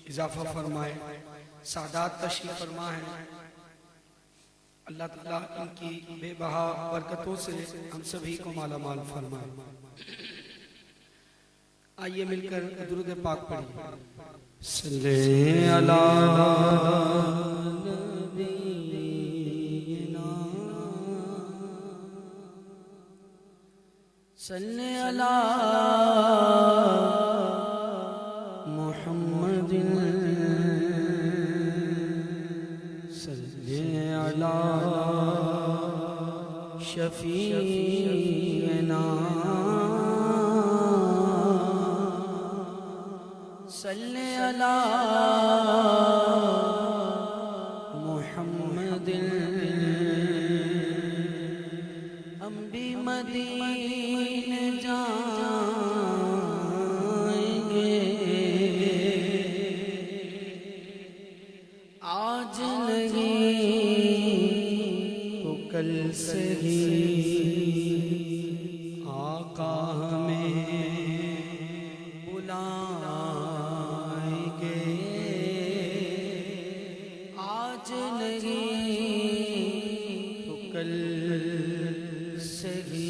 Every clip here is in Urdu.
اضافہ فرمائے، سعادات تشریف فرما ہے۔ اللہ تعالیٰ ان کی بے بہا برکتوں سے ہم سبھی کو مالا مال فرمائے۔ آئیے مل کر درود پاک پڑھیں۔ صلی اللہ نبینا صلی اللہ محمد صلی اللہ شفیعنا صلی اللہ محمد ہم بھی مدینے جائیں گے، آج نہیں تو کل سے ہی آقا ہمیں بلائیں گے، آج نہیں تو کل سے ہی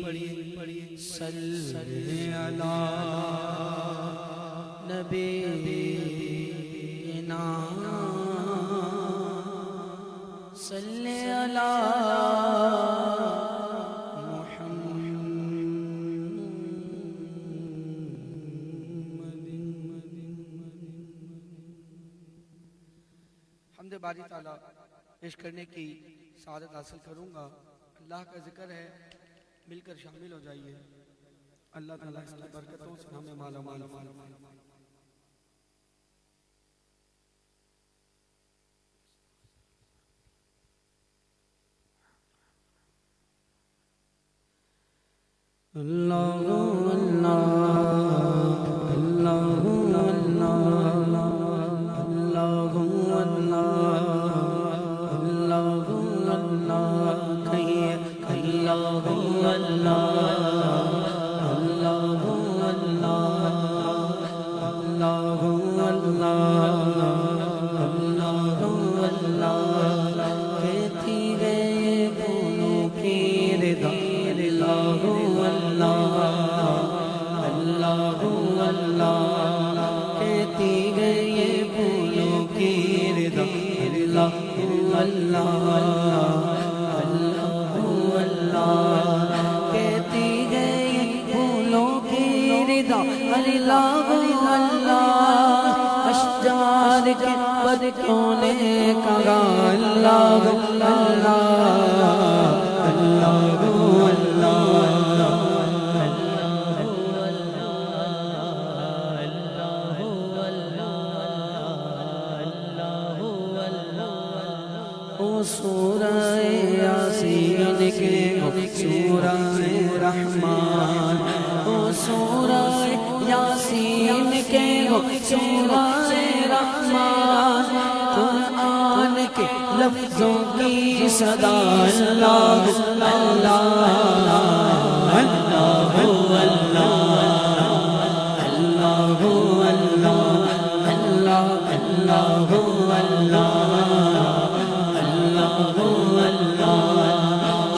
پڑھیے صلی اللہ نبینا صلی اللہ حمد باری تعالیٰ پیش کرنے کی سعادت حاصل کروں گا۔ اللہ کا ذکر ہے، مل کر شامل ہو جائیے۔ اللہ تعالیٰ اس کی برکتوں سے ہمیں مالا مال فرمائے۔ اللہ اللہ اللہ اللہ اللہ اللہ کہیے اللہ اللہ اللہ اللہ اللہ اللہ کہتی گئے دونوں کی رضا اللہ اللہ اللہ کہتی گئے پھولوں کی رضا اللہ اللہ اللہ اللہ کہتی گئے پھولوں کی رضا اللہ اللہ اشجار کے پتوں نے کہا اللہ اللہ اللہ سورہ یاسین کے سورہ رحمان، سورہ یاسین کے سورہ رحمان، قرآن کے لفظوں کی صدا اللہ اللہ اللہ اللہ اللہ اللہ اللہ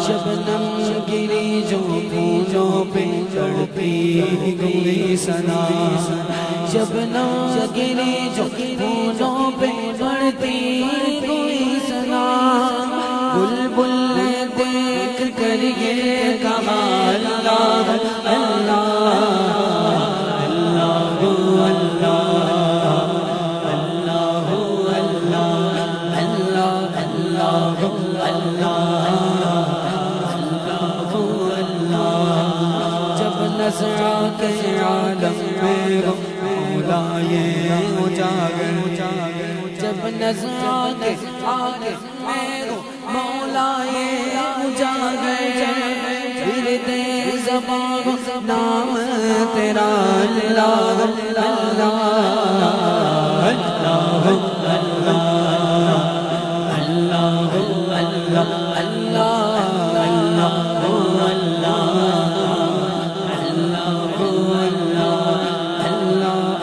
شبنم گری جو پھولوں پہ چڑھتی گئی ثنا، شبنم گری جو پھولوں پہ چڑھتی گئی ثنا، بلبل نے دیکھ کر یہ کہا اللہ اللہ اللہ نظرہ کے عالم میں مولا یہ اجاگر، جب نظرہ کے عالم میں مولا یہ اجاگر، ورد زبان نام تیرا اللہ اللہ اللہ اللہ اللہ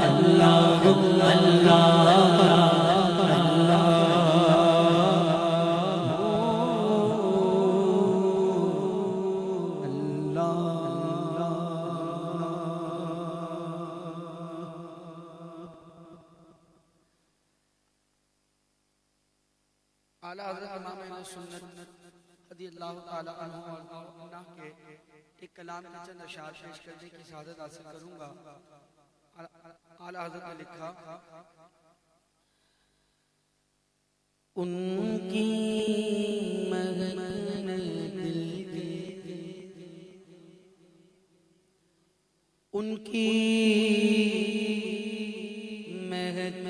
اللہ اعلیٰ حضرت امام اہل سنت رضی اللہ تعالیٰ عنہ اور عنہ کے ایک کلام کے چند اشعار پیش کرنے کی سعادت حاصل کروں گا۔ اعلیٰ حضرت نے لکھا، ان کی مہک دل کی، ان کی مہک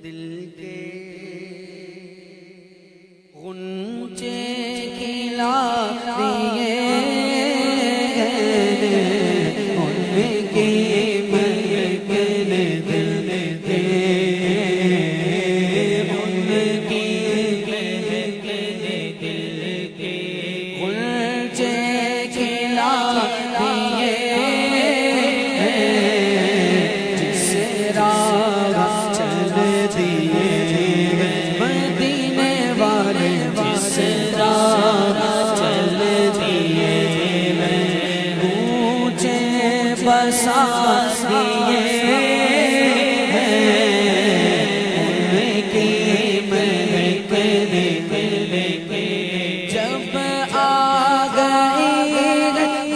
دل کے غنچے کھلا دیے، ان کی مہک دل کے، ان کی مہک دل کے غنچے کھلا دیے، جس راہ چل دیے مدینے والے، جس راہ چل دیے اونچے بسا دیے، ان کی مہک دل کے جب آ گئی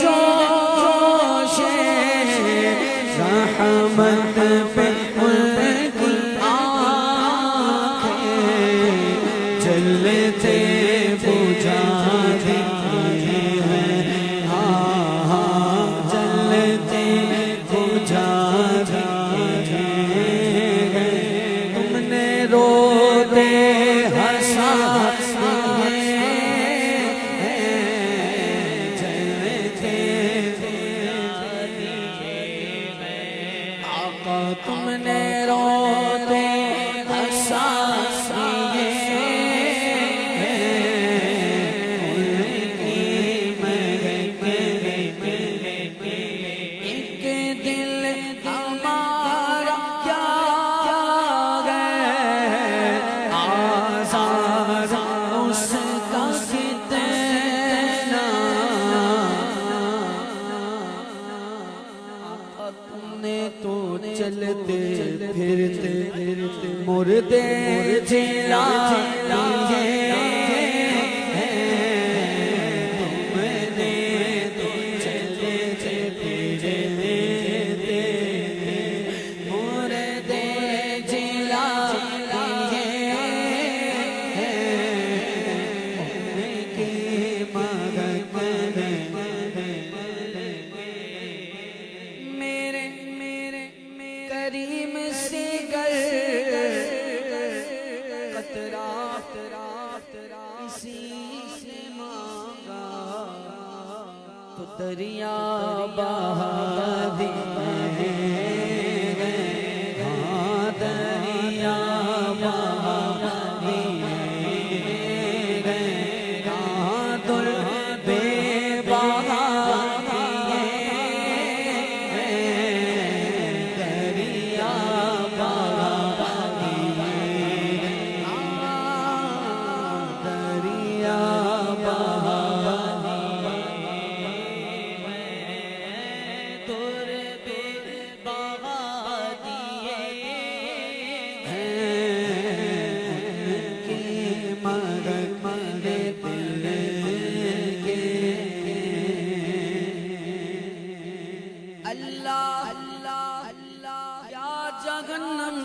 جوش رحمت پہ ان کی آنکھیں جلتے بجھا دیے ہیں، ہاں جلتے بجھا دیے ہیں، تم نے روتے ہنسا دیے ہیں، جلتے بجھا دیے ہیں، آقا تم نے روتے ہنسا دیے ہیں، ان کی مہک دل کے، ایک دل ہمارا کیا گئے آزاد اس کا کتنا، آقا تم نے تو چلتے پھرتے مردے جلا دیے ہیں، تم نے تو چلتے پھرتے مردے جلا دیے ہیں، ان کی مہک میرے کریم سے گر قطرہ کسی سے مانگا تو دریا بہا دیے، ہاں دریا بہا دیے، ہاں دل بے بہا دیے، دریا بہا دیے، دریا بہا در بے بہا دیے ہیں، ان کی مہک دل کے، اللہ یا جہنم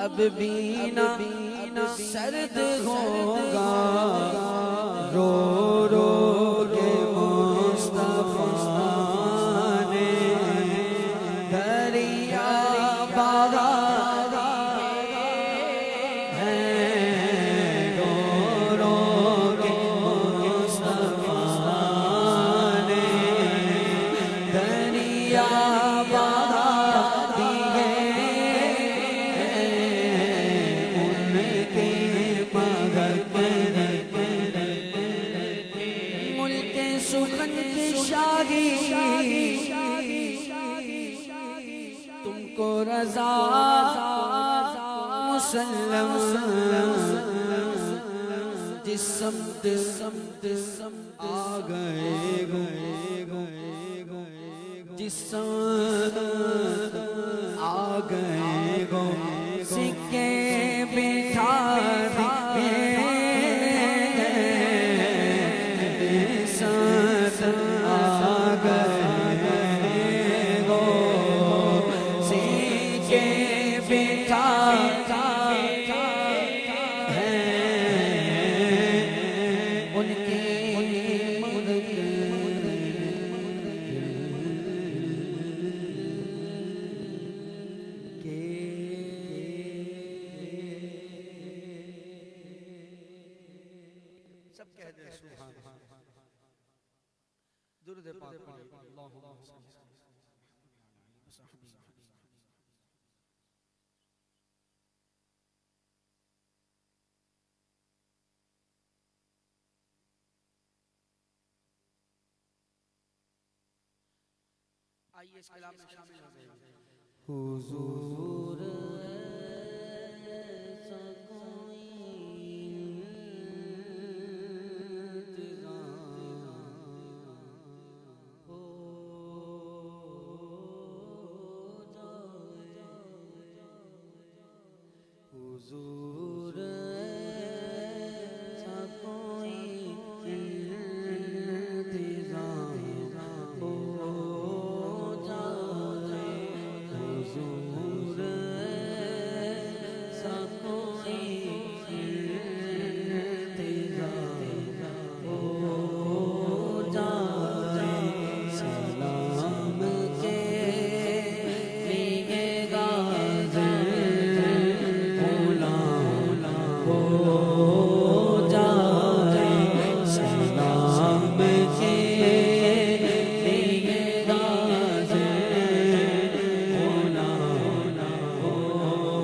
اب بھی نہ سرد ہوگا، رو رو کے مصطفیٰ نے دریا بہا دیے ہیں، رو رو کے مصطفیٰ نے دریا بہا دیے ہیں، ان کی مہک ملک سخن کی شاہی تم کو رضا مسلم، جس سمت آ گئے جس سمت آ گئے سکے پاک اللہم صلی آئیے اس کلام میں شامل ہو گئے حضور ایسا کوئی انتظام ہو جائے حضور ایسا کوئی انتظام ہو حضور ایسا کوئی انتظام ہو جائے سلام کے لیے غازی غلام ہو جائے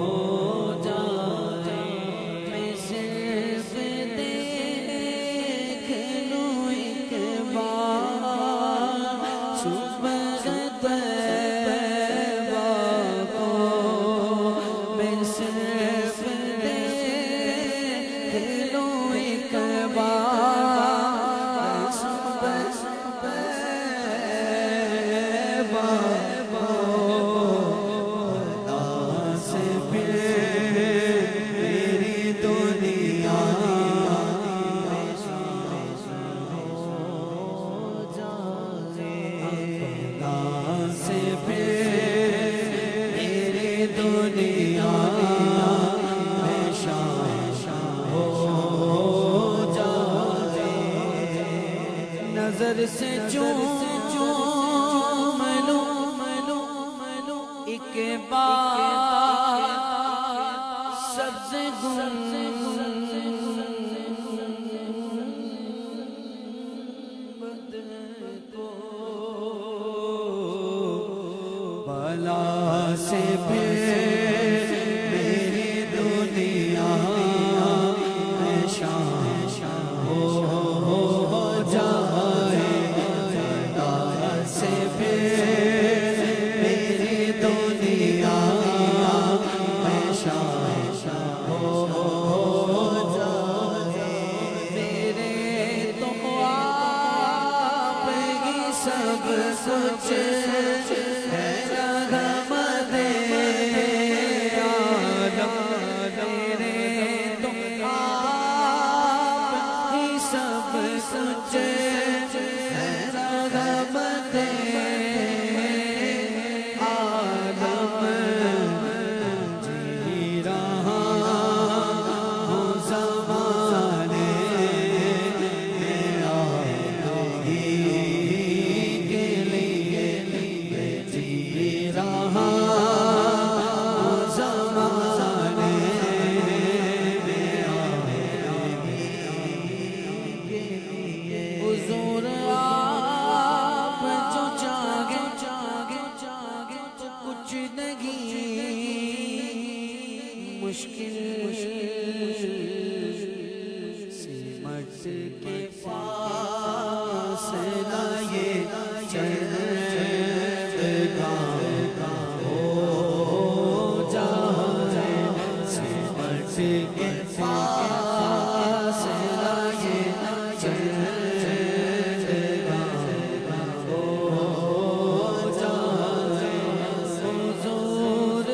سلام کے لیے غازی نظر سے چوم لوں ایک بار سبز گنبد کو بلا سے پھر میری دنیا میں شان ہو جائے بلا سے پھر میری دنیا میں شان ہو جائے میرے تو آپ ہی سب کچھ مشکل سمٹ کے فاصلہ یہ چندگاہ ہو جائے سمٹ کے فاصلہ یہ چندگاہ ہو جائے حضور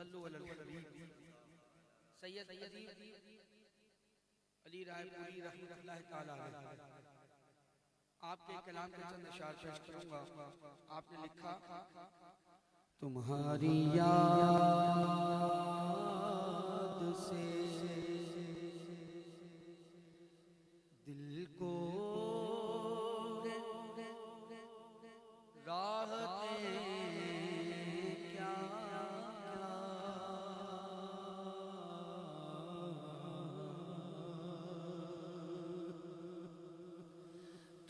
صلو علی الحبیب سید علی رائے پوری رحمۃ اللہ تعالی علیہ۔ آپ کے کلام کے چند اشعار پیش کروں گا۔ آپ نے لکھا: تمہاری یاد سے دل کو راحتیں کیا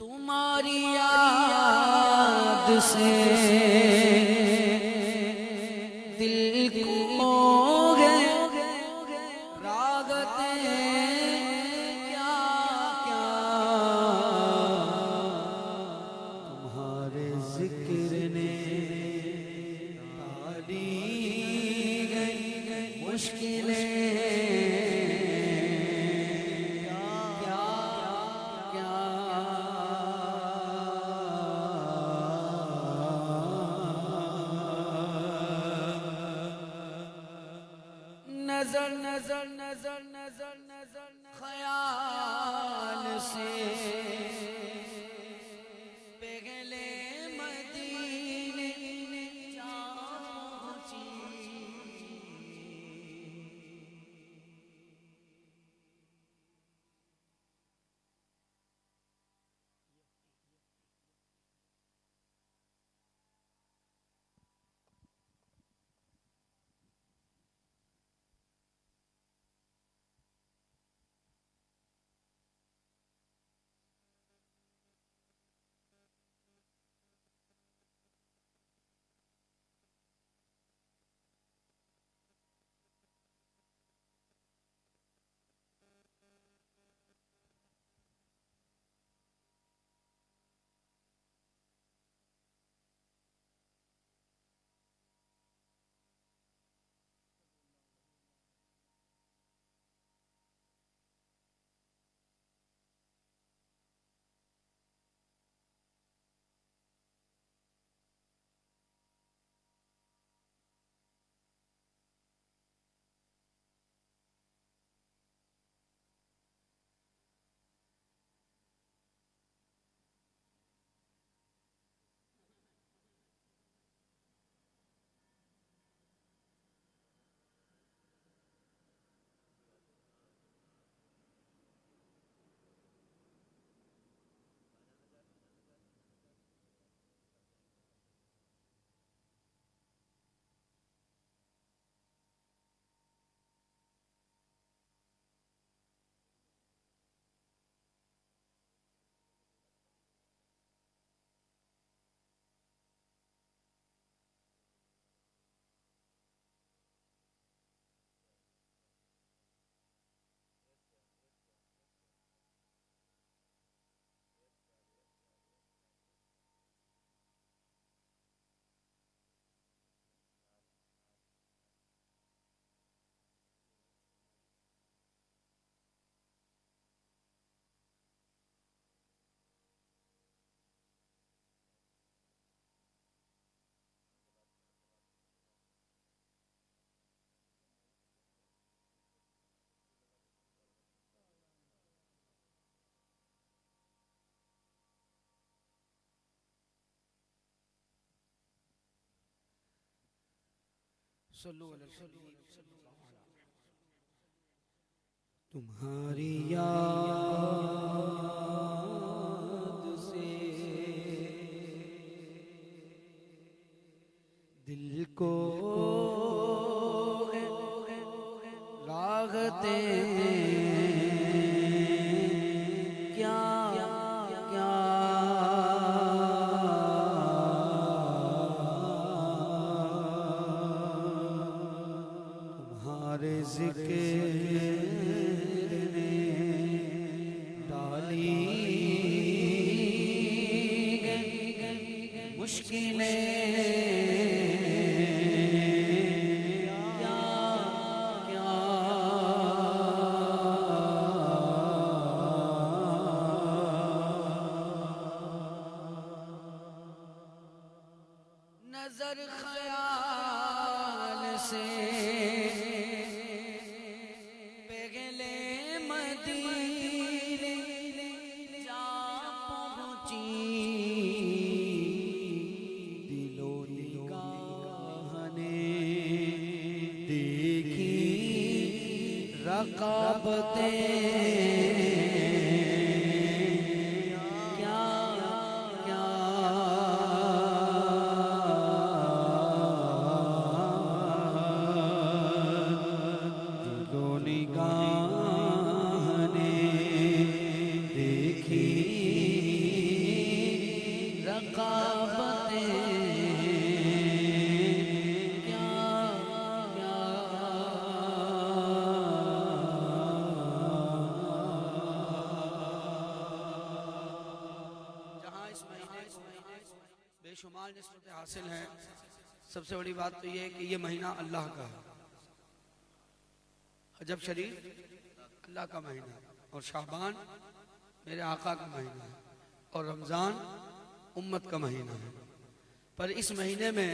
تمہاری یاد سے دل کو راحتیں کیا کیا تمہارے ذکر نے ٹالی گئی مشکلیں نظر نظر نظر نظر نظر خیال سے پہلے مدینے جا پہنچی صلو علی الحبیب صلی اللہ علیہ وسلم۔ تمہاری یاد سے دل کو راحتیں کیا کیا تمہارے ذکر نے ڈالی مشکلیں نظر خیال سے پہلے مدینے جا پہنچی، دل و نگاہ نے دیکھی رقابتیں، بے شمار نسبتیں حاصل ہیں. سب سے بڑی بات تو یہ ہے کہ یہ مہینہ اللہ کا ہے. رجب شریف اللہ کا مہینہ ہے، اور شعبان میرے آقا کا مہینہ ہے، اور رمضان امت کا مہینہ ہے. پر اس مہینے میں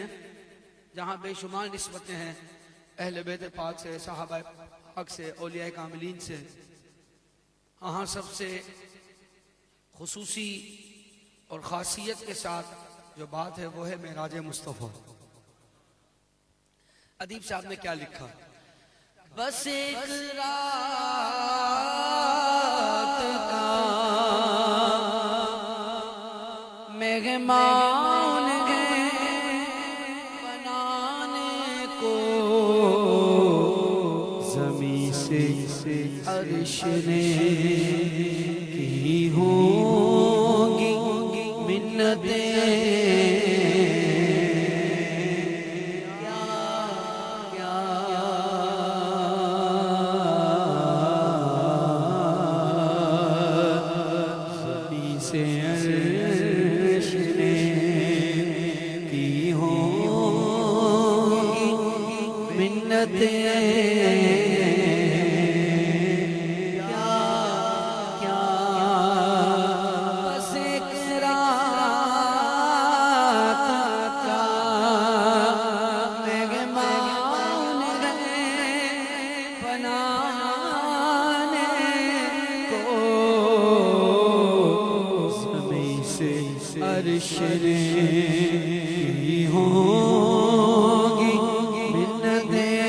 جہاں بے شمار نسبتیں ہیں اہل بیت پاک سے، صحابہ پاک سے، اولیاء کاملین سے، وہاں سب سے خصوصی اور خاصیت کے ساتھ جو بات ہے وہ ہے معراج مصطفیٰ. ادیب صاحب نے کیا لکھا؟ بس ایک رات کا مہمان ہے بنانے کو، زمین سے عرش نے کی ہوں گی منتیں، عرش نے کی ہوں گی منتیں،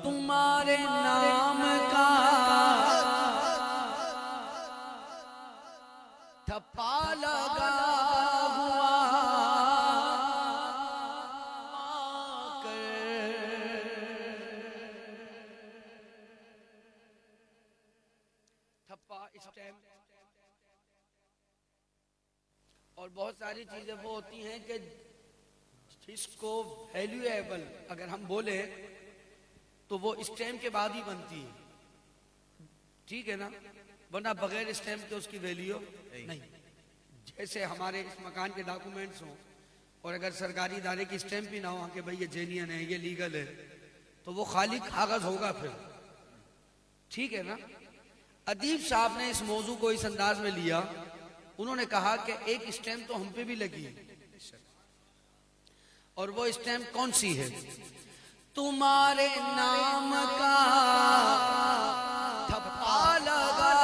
تمہارے نام کا تھپا لگا اور بہت ساری چیزیں وہ ہوتی ہیں کہ جس کو ویلیویبل اگر ہم بولیں تو وہ اسٹیمپ کے بعد ہی بنتی ہے، ٹھیک ہے نا، ورنہ بغیر اسٹیمپ کے اس کی ویلیو نہیں. جیسے ہمارے اس مکان کے ڈاکومنٹس ہوں اور اگر سرکاری ادارے کی اسٹیمپ بھی نہ ہو کہ بھئی یہ جینین ہے، یہ لیگل ہے، تو وہ خالی کاغذ ہوگا پھر، ٹھیک ہے نا. ادیب صاحب نے اس موضوع کو اس انداز میں لیا، انہوں نے کہا کہ ایک اسٹیمپ تو ہم پہ بھی لگی ہے، اور وہ اسٹیمپ کون سی ہے؟ تمہارے نام کا تھپا لگا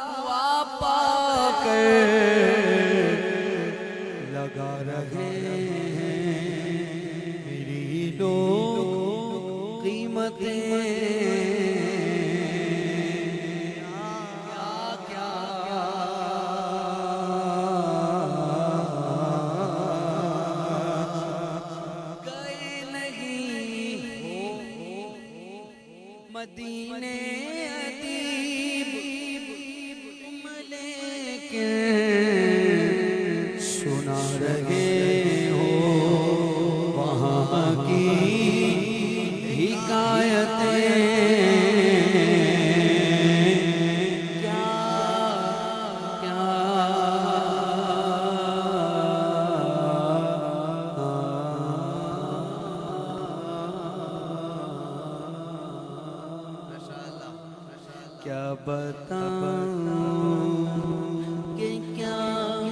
ہوا پا کر لگا رہے ہیں میری لوگ قیمتیں. مدینے ادیب تم لیکن سنا رہے ہو وہاں کی حکایتیں. کیا بتاؤں کہ کیا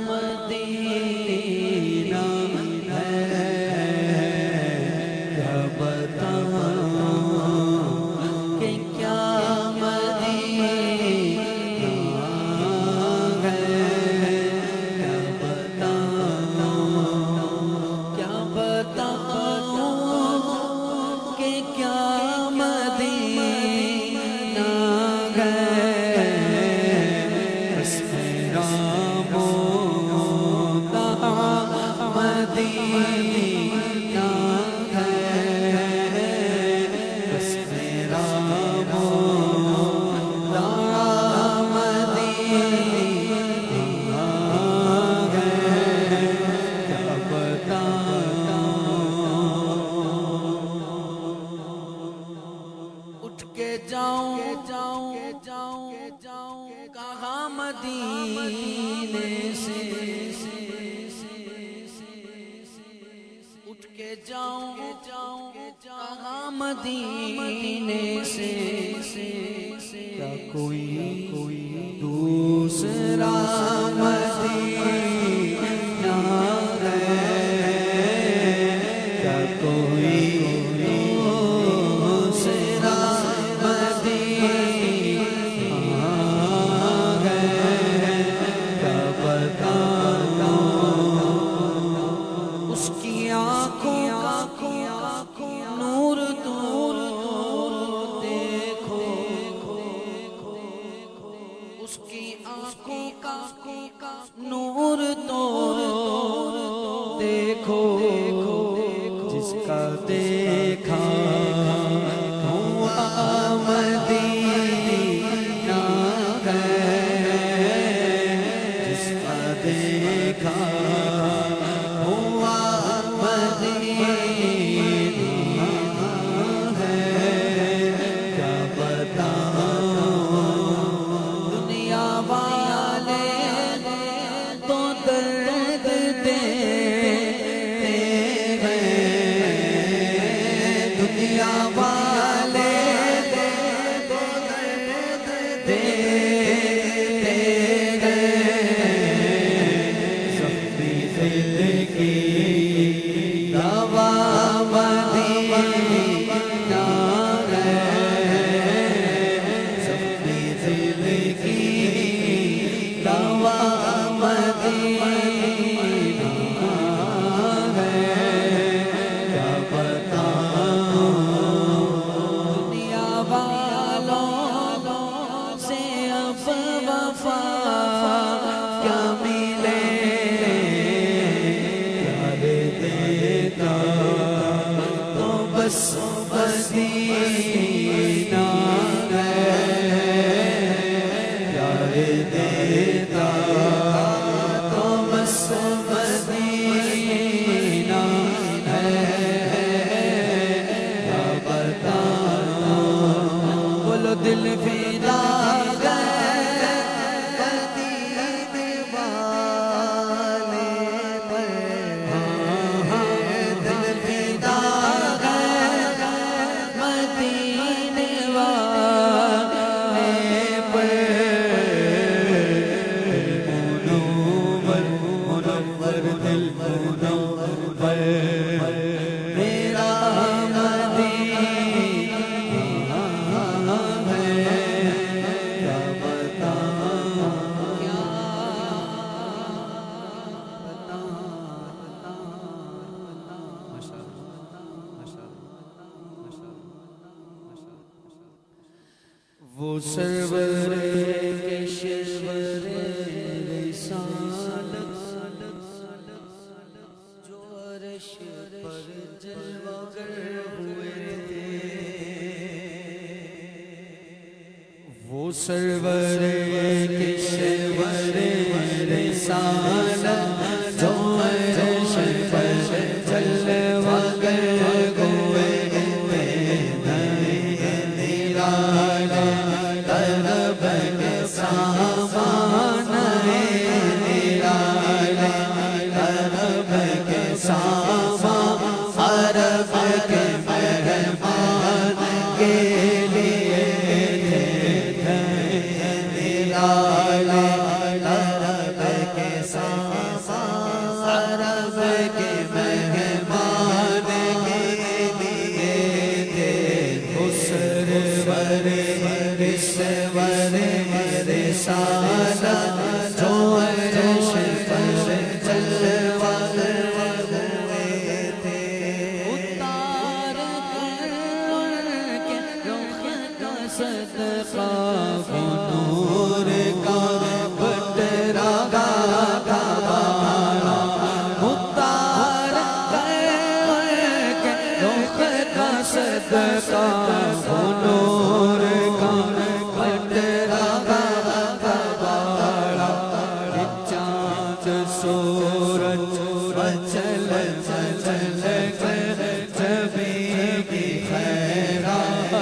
مدینہ ہے، کیا بتاؤں کہ کیا مدینہ ہے، کیا بتاؤں، کیا بتاؤں کہ کیا کہاں مدینے سے اٹھ کے جاؤں کہاں مدینے سے، کیا کوئی دوسرا مدینہ ہے، کیا کوئی دوسرا نور تو دیکھو، جس کا دیکھا ہوا مدینہ ہے، جس کا دیکھا ہوا مدینہ ہے، کیا بتاؤں دنیا والے تو درد دیتے ہیں، دنیا والے تو درد دیتے ہیں، زخمی دل کی دوا مدینہ ہے، زخمی دل کی دوا مدینہ ہے، کیا بتاؤں دنیا والوں سے اب وفا کیا ملے، پیار دیتا تو بس مدینہ ہے، پیار دیتا تو بس مدینہ ہے، کیا بتاؤں بولو دل فدا گئے مدینے والے پر، دل فدا گئے مدینے والے پر، منور دل منور میرا مدینہ ہے، کیا بتاؤں کیا بتاؤں وہ سرور کے شرور رسالت جو عرش پر جلوہ گر ہوئے تھے، وہ سرور کے شرور رسالت جو عرش پر جلوہ گر ہوئے تھے، نرالا طلب کے سامان، نرالا طلب کے سامان، عرب کے مہمان کے لیے تھے رسالت جو عرش پر جلوہ ہوئے تھے، اتار کر ان کے رخ کا صدقہ وہ نور کا بٹرا گا بارا، اتار کر ان کے رخ کا صدقہ وہ نور کا بٹرا گا بارا، چاند سورج مچل مچل کر جبی کی خیرات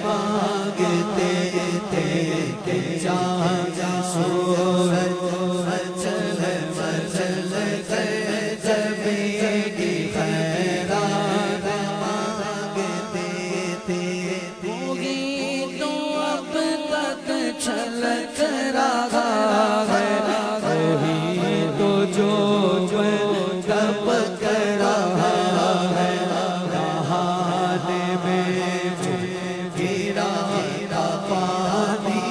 مانگتے تھے کہ چاند سورج مچل مچل کر جبی کی خیرات مانگتے تھے، ہوگی تو اب تک چھلک رہا ہے، وہی تو جو دبک رہا ہے، نہانے میں جو گرا تھا پانی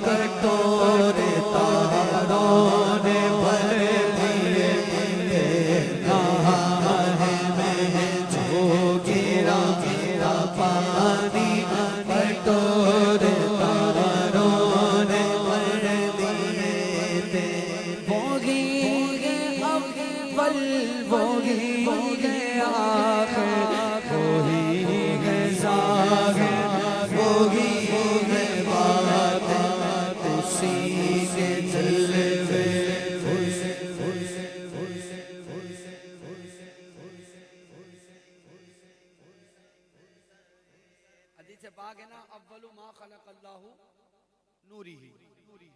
کٹورے تاروں نے بھر دیے، نہانے میں جو گرا پانی کٹورے تاروں نے بھر دیے تھے، وہی اول وہی آخر وہی ظاہر وہی باطن، اسی کے جلوے حدیث پاک ہے نا، اول ما خلق اللہ نوری ہی،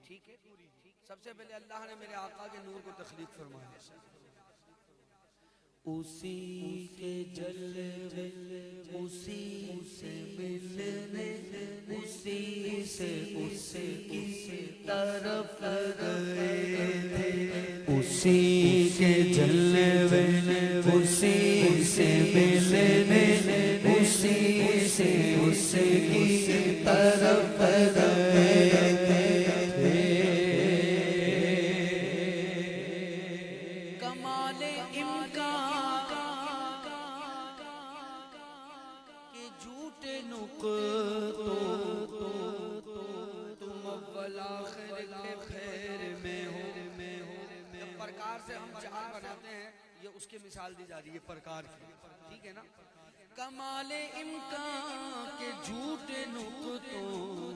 ٹھیک ہے، سب سے پہلے اللہ نے میرے آقا کے نور کو تخلیق فرمایا، اسی کے جلوے اسی سے ملنے، اسی سے اس کی طرف گئے تھے، اسی کے جلوے اسی سے ملنے، اسی سے اس کی طرف گئے تھے، کمال امکان کہ جھوٹے نقطوں تم اول آخر کے خیر میں ہو، جب پرکار سے ہم چار بناتے ہیں، یہ اس کی مثال دی جا رہی ہے پرکار کی، ٹھیک ہے نا، کمال امکان کے جھوٹے نقطوں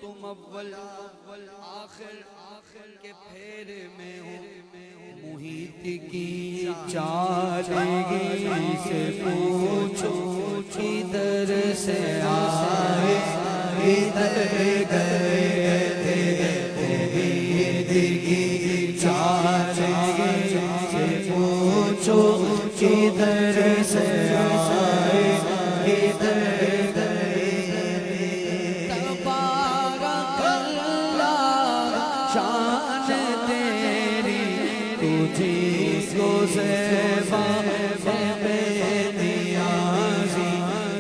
تم اول آخر کے پھیر میں ہو، محیط کی چارگی سے پوچھو کدھر سے آئے کدھر گئے تھے، محیط کی چارگی سے پوچھو کدھر سے آئے کدھر گئے، تبارک اللہ شان تیری تجھی کو زیبا بے نیازی،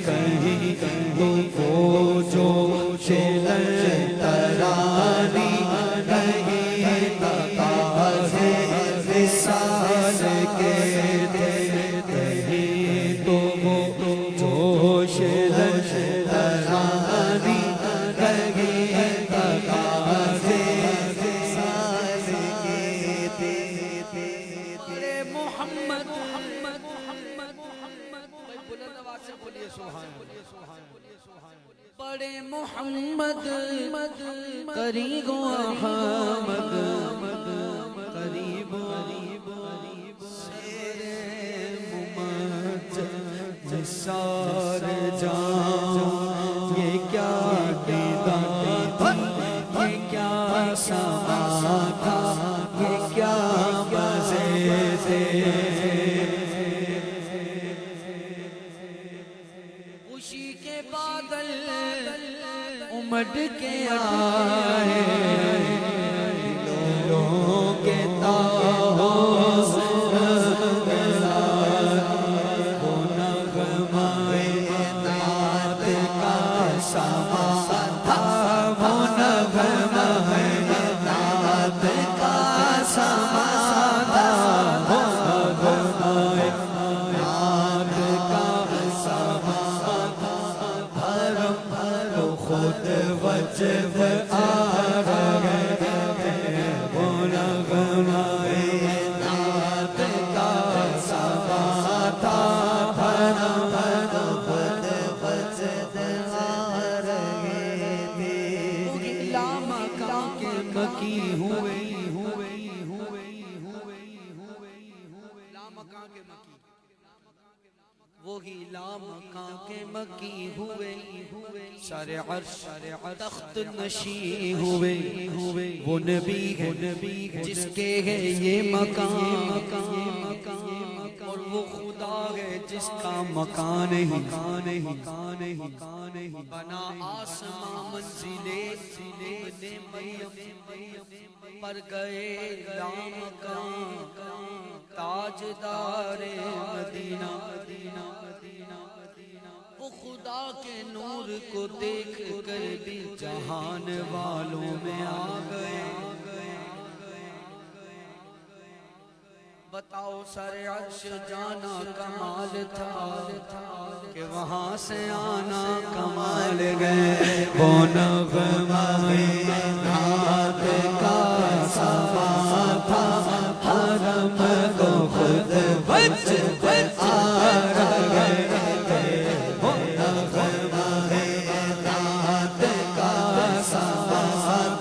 کہیں تم پوچھو شلن ترانی، کہیں تقاضے وصال کے تھے، کہیں تم جوش لن ترانی، کہیں تقاضے وصال کے تھے، ارے محمد بلند آواز سے بولیے سبحان اللہ، بڑے محمد قریب احمد قریب سرے ممجد نثار جان، یہ کیا دیدار تھی، یہ کیا سما تھا، یہ کیا مزے تھے، خوشی کے بادل امڈ کے آئے، دلوں کے تاؤ وہ نغمہ نعت کا سما نغمہ ہے نعت کا سما تھا وہ نغمہ ہے نعت کا سما تھا بھرم بھرو خود وجد آ رہے تھے وہ نغمہ ہے نعت کا سما تھا بھرم بھرو خود وجد آ رہے تھے لامکان کے مکی ہوئے لامکان کے مکی وہی لامکان کے مکی ہوئے سارے عرش تخت نشی ہوئے وہ نبی ہے جس کے ہے یہ مکان اور وہ خدا ہے جس کا مکان ہی بنا آسمان منزلے ابن مریم پر گئے لامکان تاجدار مدینہ وہ خدا کے نور کو دیکھ کر بھی جہان والوں میں آ گئے بتاؤ سر عرش جانا کمال تھا کہ وہاں سے آنا کمال گئے وہ نغمہ نعت کا سما تھا حرم کو خود وجد آ رہے تھے وہ نغمہ نعت کا سما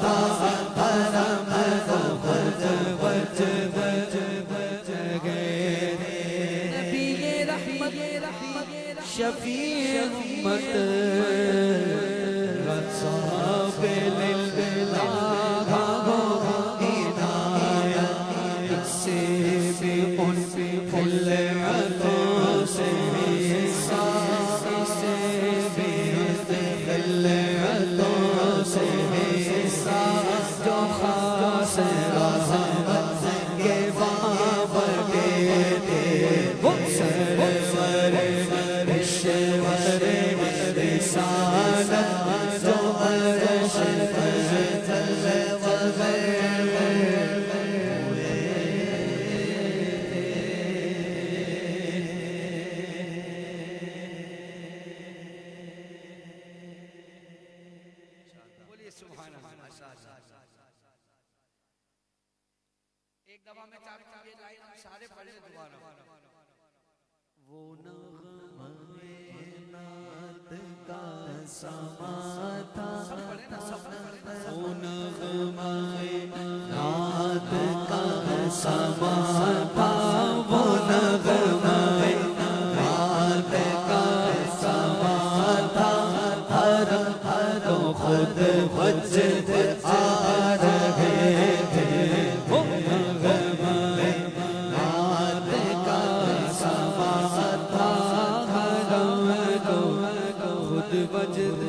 تھا حرم کو خود وجد نبی رحمت شفیع امت رسول اللہ عنایت سے بھی ان خلعتوں سے حصہ سے بھی خلعتوں سے حصہ جو خاص رحمت کے باب کے تھے وہ سرور اشور رسالت جو عرش پر جل بولیے سبحان اللہ ایک دفعہ میں چاہتا ہوں یہ لائن ہم سارے پڑھیں دوبارہ وہ نغمہ نعت کا سما تھا وہ نغمہ نعت کا سما تھا وہ نغمہ نعت کا سما تھا حرم حرم خود وجد آ رہے تھے وہ نغمہ نعت کا سما تھا حرم خود وجد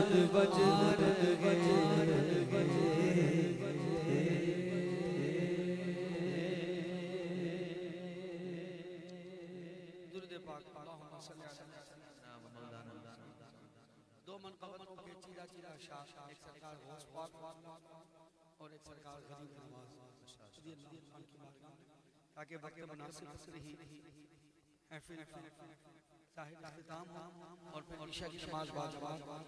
درود پاک اللہم صلی علی مولانا دو منقبتوں کے چیرہ چیرہ شاہ ایک سرکار غوث پاک اور ایک سرکار غریب نواز رضی اللہ عنہ کی بارگاہ تاکہ وقت مناسب رہی حفظ صاحب اختتام ہو اور پھر عشاء کی نماز بعد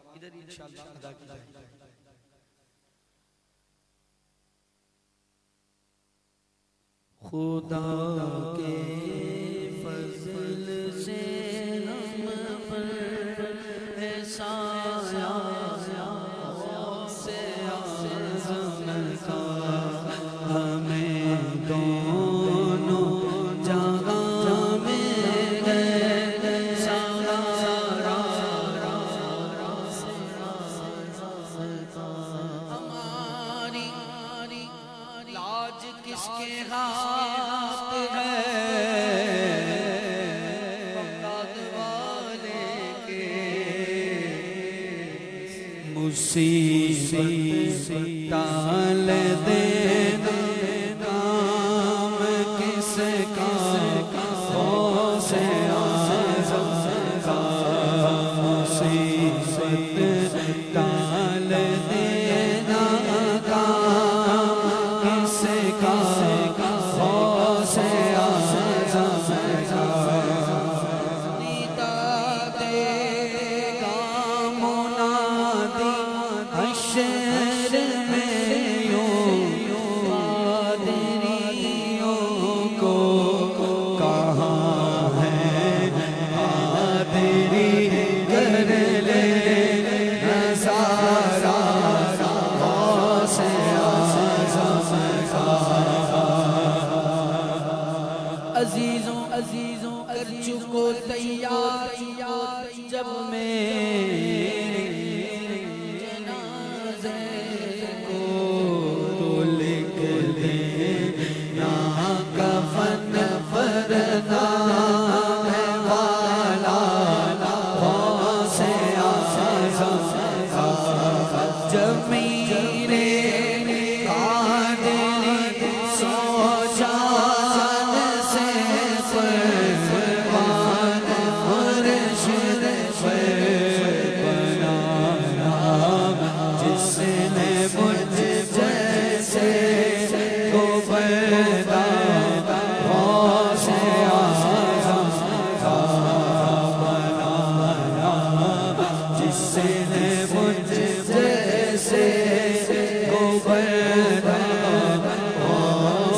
ادھر ہی انشاءاللہ ادا کی جائے خدا کے فضل سے ہم پر ہے سایہ سے اعظم کا ہمیں دونوں جہاں میں ہے سہارا ہماری لاج کس کے ہاتھ ہے بغداد والے کے مصیبت ٹال دینا کام کس کا غوث اعظم کا مصیبت ٹال دینا میں یوں قادریوں کو کہاں ہے قادری کر لے نظارہ غوث اعظم کا عزیزوں کر چکو تیار جب میرے جنازے کو تو لکھ دینا کفن پر نام والا غوث اعظم کا جب میرے قادری سو جان سے پروان مرشد بنایا جس نے مجھ جیسے کو پیدا غوث اعظم کا بنایا جس نے مجھ جیسے کو پیدا غوث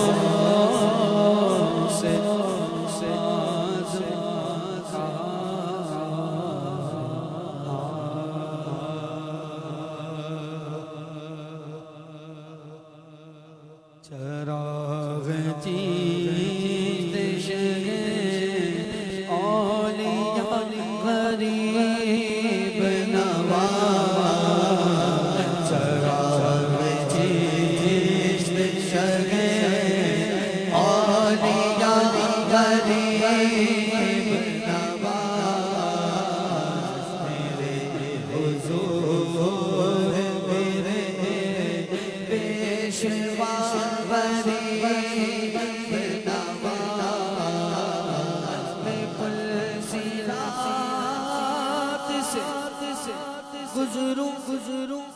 چراغ چیز شہ اولیاء غریب نواز چراغ چیز شہ اولیاء غریب نواز میرے حضور میرے پیشوا غریب نواز میں پل سیرات سے گزروں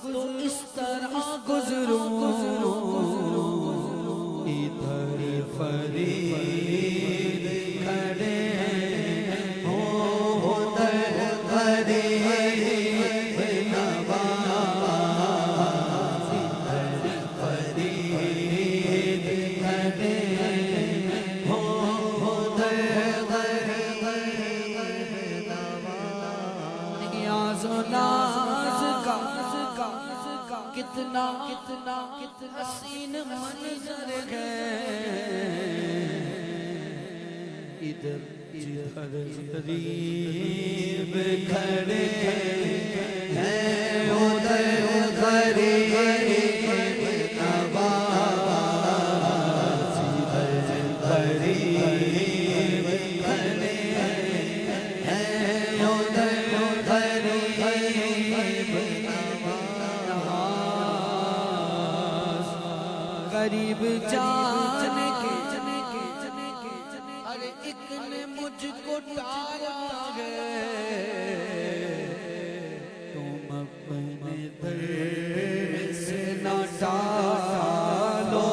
تو اس طرح گزروں ادھر فرید کھڑے ہوں ادھر غریب نواز ادھر فرید کھڑے ہوں ادھر غریب نواز نیاز و ناز کا کتنا حسین منظر ہے ادھر غریب کھڑے ہیں ادھر غریب نواز ادھر غریب کھڑے ہیں ادھر غریب نواز غریب جان کے ہر ایک نے مجھ کو ٹالا ہے تم اپنے در سے نہ ٹالو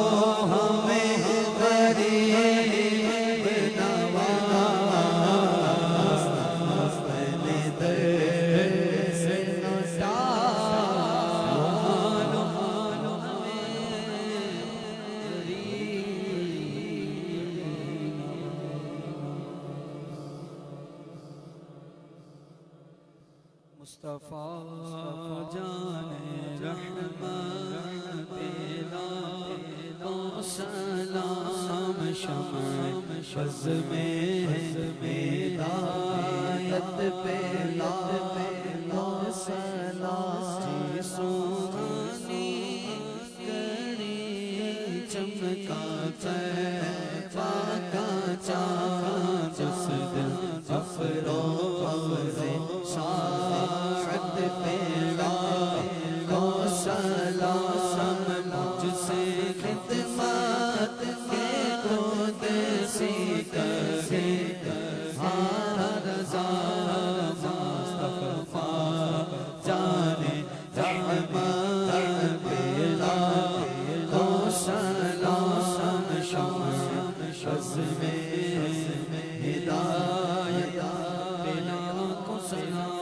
ہمیں غریب نواز اپنے در سے نہ ٹالو ہمیں مصطفیٰ جان رحمت پیدا تو سلام شمع بز میں ہدایت پیدا تو سلام سونی کری چمکا طیبہ کا چاند جس دل افروز ساعت پیدا کو سلام مجھ سے خدمت کے خود سی کرے رضا مصطفیٰ جان رحمت پیدا کو سلام شمع بز میں ہدایت پیدا کو سلام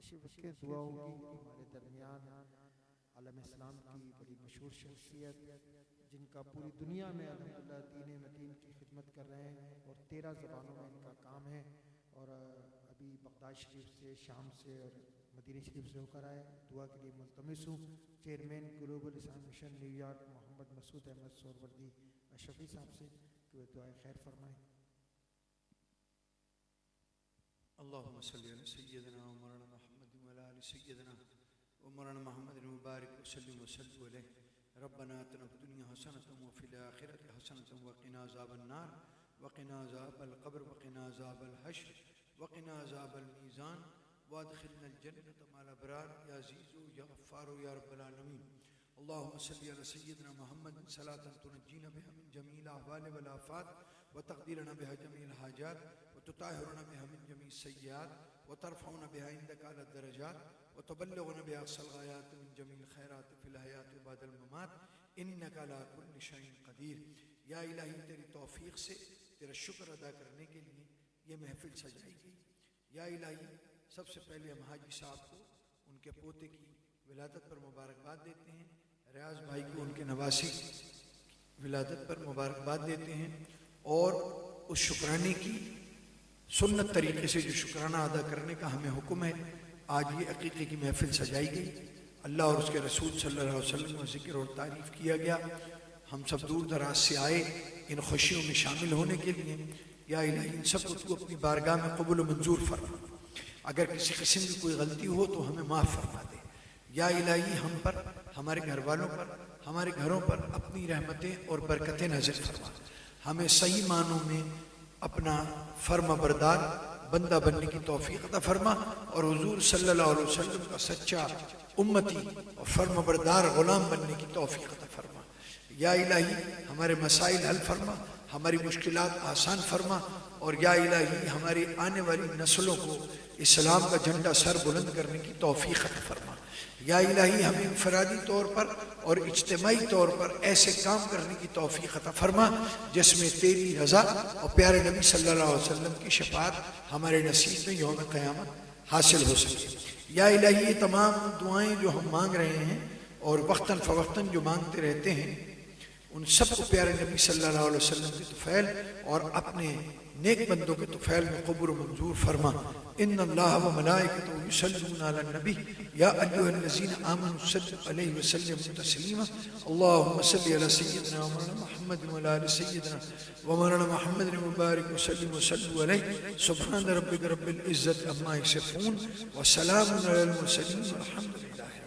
اسی وقت دعا ہوگی کہ ہمارے درمیان عالم اسلام کی بڑی مشہور شخصیت جن کا پوری دنیا میں الحمدللہ دین متین کی خدمت کر رہے ہیں اور 13 زبانوں میں ان کا کام ہے، اور ابھی بغداد شریف سے، شام سے اور مدینہ شریف سے ہو کر آئے. دعا کے لیے ملتمس ہوں چیئرمین گلوبل اسلام مشن نیو یارک محمد مسعود احمد سہروردی اشرفی صاحب سے کہ وہ دعائے خیر فرمائیں. اللهم صل على سيدنا ومولانا محمد وعلى ال سيدنا ومولانا محمد المبارك وسلم عليه. ربنا آتنا في الدنيا حسنة وفي الآخرة حسنة وقنا عذاب النار وقنا عذاب القبر وقنا عذاب الحشر وقنا عذاب الميزان وادخلنا الجنة مع الأبرار يا عزيز يا غفار يا رب العالمين. اللهم صل على سيدنا محمد صلاة تنجينا بها من جميع الأهوال والآفات وتقديرنا بها جميع الحاجات وتطهرنا بها من جميع السيئات وترفعنا بها عندك على الدرجات وتبلغنا بها أقصى الغايات من جميع الخيرات في الحياة وبعد الممات إنك على كل شيء قدير. یا الہی تیری توفیق سے تیرا شکر ادا کرنے کے لیے یہ محفل سجائی گئی. یا الہی سب سے پہلے ہم حاجی صاحب کو ان کے پوتے کی ولادت پر مبارکباد دیتے ہیں، ریاض بھائی کو ان کے نواسی ولادت پر مبارکباد دیتے ہیں، اور اس شکرانے کی سنت طریقے سے جو شکرانہ ادا کرنے کا ہمیں حکم ہے. آج یہ عقیقے کی محفل سجائی گئی، اللہ اور اس کے رسول صلی اللہ علیہ وسلم کا ذکر اور تعریف کیا گیا. ہم سب دور دراز سے آئے ان خوشیوں میں شامل ہونے کے لیے. یا الہی ان سب کو تو اپنی بارگاہ میں قبول و منظور فرما. اگر کسی قسم کی کوئی غلطی ہو تو ہمیں معاف فرما دے. یا الہی ہم پر، ہمارے گھر والوں پر، ہمارے گھروں پر اپنی رحمتیں اور برکتیں نازل فرما. ہمیں صحیح معنوں میں اپنا فرما بردار بندہ بننے کی توفیق عطا فرما، اور حضور صلی اللہ علیہ وسلم کا سچا امتی اور فرما بردار غلام بننے کی توفیق عطا فرما. یا الہی ہمارے مسائل حل فرما، ہماری مشکلات آسان فرما، اور یا الہی ہماری آنے والی نسلوں کو اسلام کا جھنڈا سر بلند کرنے کی توفیق عطا فرما. یا الہی ہمیں انفرادی طور پر اور اجتماعی طور پر ایسے کام کرنے کی توفیق عطا فرما جس میں تیری رضا اور پیارے نبی صلی اللہ علیہ وسلم کی شفاعت ہمارے نصیب میں یوم قیامت حاصل ہو سکے. یا الہی یہ تمام دعائیں جو ہم مانگ رہے ہیں اور وقتاً فوقتاً جو مانگتے رہتے ہیں، ان سب کو پیارے نبی صلی اللہ علیہ وسلم کے طفیل اور اپنے نیک بندوں کے طفیل میں قبول و منظور فرما. ان اللہ و ملائکتہ یصلون علی النبی یا ایھا الذین آمنوا صلوا علیہ وسلموا تسلیما. اللهم صل علی سیدنا مولانا محمد وعلی آل سیدنا ومولانا محمد المبارک وسلم وصلوا علیہ. سبحان ربک رب العزت عما یصفون وسلام علی المرسلین والحمد للہ.